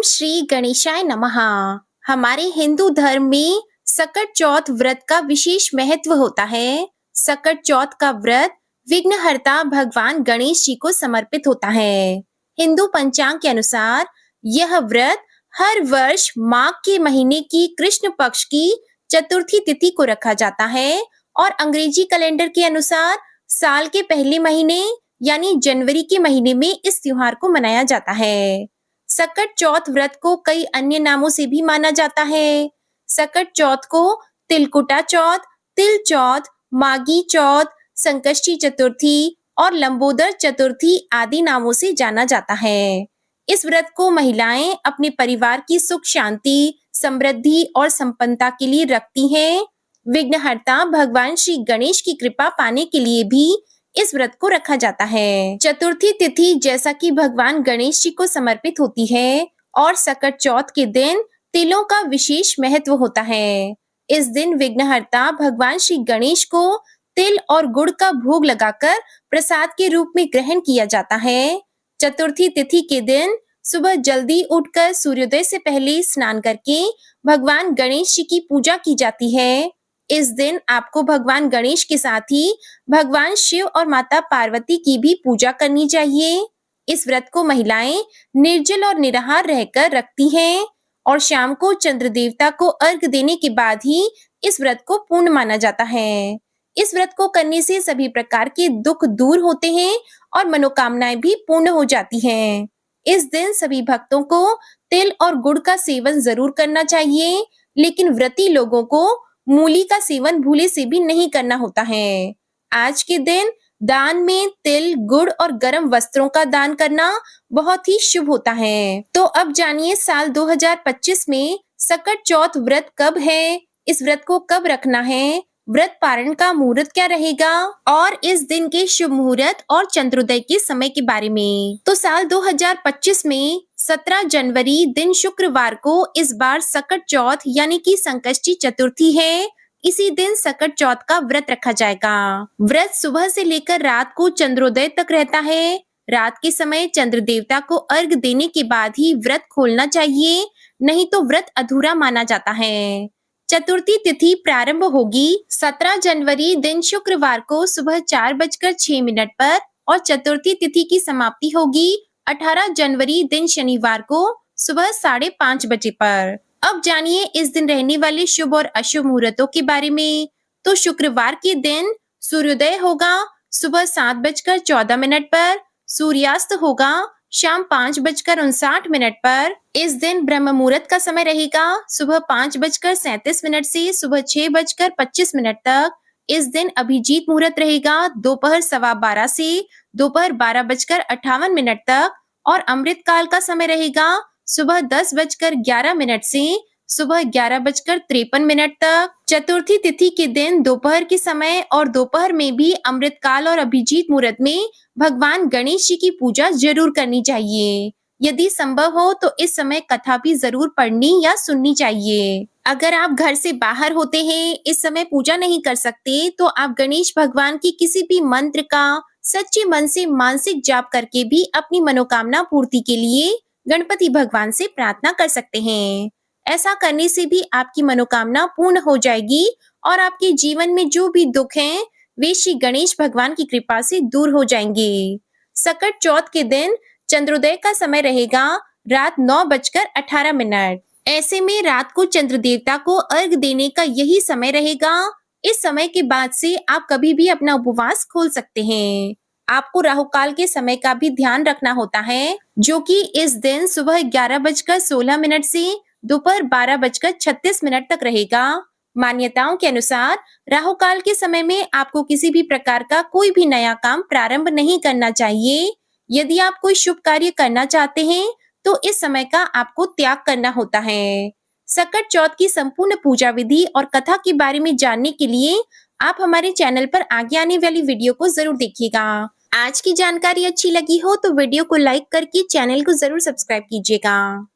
श्री गणेशाय नमः। हमारे हिंदू धर्म में सकट चौथ व्रत का विशेष महत्व होता है। सकट चौथ का व्रत विघ्नहर्ता भगवान गणेश जी को समर्पित होता है। हिंदू पंचांग के अनुसार यह व्रत हर वर्ष माघ के महीने की कृष्ण पक्ष की चतुर्थी तिथि को रखा जाता है और अंग्रेजी कैलेंडर के अनुसार साल के पहले महीने यानी जनवरी के महीने में इस त्योहार को मनाया जाता है। सकट चौथ व्रत को कई अन्य नामों से भी माना जाता है। सकट चौथ को तिलकुटा चौथ, तिल चौथ, मागी चौथ, संकष्टी चतुर्थी और लंबोदर चतुर्थी आदि नामों से जाना जाता है। इस व्रत को महिलाएं अपने परिवार की सुख शांति, समृद्धि और संपन्नता के लिए रखती हैं। विघ्नहर्ता भगवान श्री गणेश की कृपा पाने के लिए भी इस व्रत को रखा जाता है। चतुर्थी तिथि जैसा कि भगवान गणेश जी को समर्पित होती है और सकट चौथ के दिन तिलों का विशेष महत्व होता है। इस दिन विघ्नहर्ता भगवान श्री गणेश को तिल और गुड़ का भोग लगाकर प्रसाद के रूप में ग्रहण किया जाता है। चतुर्थी तिथि के दिन सुबह जल्दी उठकर सूर्योदय से पहले स्नान करके भगवान गणेश जी की पूजा की जाती है। इस दिन आपको भगवान गणेश के साथ ही भगवान शिव और माता पार्वती की भी पूजा करनी चाहिए। इस व्रत को महिलाएं निर्जल और निराहार रहकर रखती हैं और शाम को चंद्र देवता को अर्घ देने के बाद ही इस व्रत को पूर्ण माना जाता है। इस व्रत को करने से सभी प्रकार के दुख दूर होते हैं और मनोकामनाएं भी पूर्ण हो जाती हैं। इस दिन सभी भक्तों को तिल और गुड़ का सेवन जरूर करना चाहिए, लेकिन व्रती लोगों को मूली का सेवन भूले से भी नहीं करना होता है। आज के दिन दान में तिल, गुड़ और गर्म वस्त्रों का दान करना बहुत ही शुभ होता है। तो अब जानिए साल 2025 में सकट चौथ व्रत कब है, इस व्रत को कब रखना है, व्रत पारण का मुहूर्त क्या रहेगा और इस दिन के शुभ मुहूर्त और चंद्रोदय के समय के बारे में। तो साल 2025 में 17 जनवरी दिन शुक्रवार को इस बार सकट चौथ यानी कि संकष्टी चतुर्थी है। इसी दिन सकट चौथ का व्रत रखा जाएगा। व्रत सुबह से लेकर रात को चंद्रोदय तक रहता है। रात के समय चंद्र देवता को अर्घ देने के बाद ही व्रत खोलना चाहिए, नहीं तो व्रत अधूरा माना जाता है। चतुर्थी तिथि प्रारंभ होगी 17 जनवरी दिन शुक्रवार को सुबह 4:06 पर और चतुर्थी तिथि की समाप्ति होगी 18 जनवरी दिन शनिवार को सुबह 5:30 बजे पर। अब जानिए इस दिन रहने वाले शुभ और अशुभ मुहूर्तों के बारे में। तो शुक्रवार के दिन सूर्योदय होगा सुबह 7:14 पर, सूर्यास्त होगा शाम 5:59 पर। इस दिन ब्रह्म मुहूर्त का समय रहेगा सुबह 5:37 से सुबह 6:25 तक। इस दिन अभिजीत मुहूर्त रहेगा दोपहर 12:15 से दोपहर 12:58 तक और अमृत काल का समय रहेगा सुबह 10:11 से सुबह 11:53 तक। चतुर्थी तिथि के दिन दोपहर के समय और दोपहर में भी अमृत काल और अभिजीत मुहूर्त में भगवान गणेश जी की पूजा जरूर करनी चाहिए। यदि संभव हो तो इस समय कथा भी जरूर पढ़नी या सुननी चाहिए। अगर आप घर से बाहर होते हैं, इस समय पूजा नहीं कर सकते, तो आप गणेश भगवान की किसी भी मंत्र का सच्चे मन से मानसिक जाप करके भी अपनी मनोकामना पूर्ति के लिए गणपति भगवान से प्रार्थना कर सकते हैं। ऐसा करने से भी आपकी मनोकामना पूर्ण हो जाएगी और आपके जीवन में जो भी दुख हैं, वे श्री गणेश भगवान की कृपा से दूर हो जाएंगे। सकट चौथ के दिन चंद्रोदय का समय रहेगा रात 9:18। ऐसे में रात को चंद्र देवता को अर्घ देने का यही समय रहेगा। इस समय के बाद से आप कभी भी अपना उपवास खोल सकते हैं। आपको राहु काल के समय का भी ध्यान रखना होता है, जो कि इस दिन सुबह 11:16 से दोपहर 12:36 तक रहेगा। मान्यताओं के अनुसार राहु काल के समय में आपको किसी भी प्रकार का कोई भी नया काम प्रारंभ नहीं करना चाहिए। यदि आप कोई शुभ कार्य करना चाहते हैं तो इस समय का आपको त्याग करना होता है। सकट चौथ की संपूर्ण पूजा विधि और कथा के बारे में जानने के लिए आप हमारे चैनल पर आगे आने वाली वीडियो को जरूर देखिएगा। आज की जानकारी अच्छी लगी हो तो वीडियो को लाइक करके चैनल को जरूर सब्सक्राइब कीजिएगा।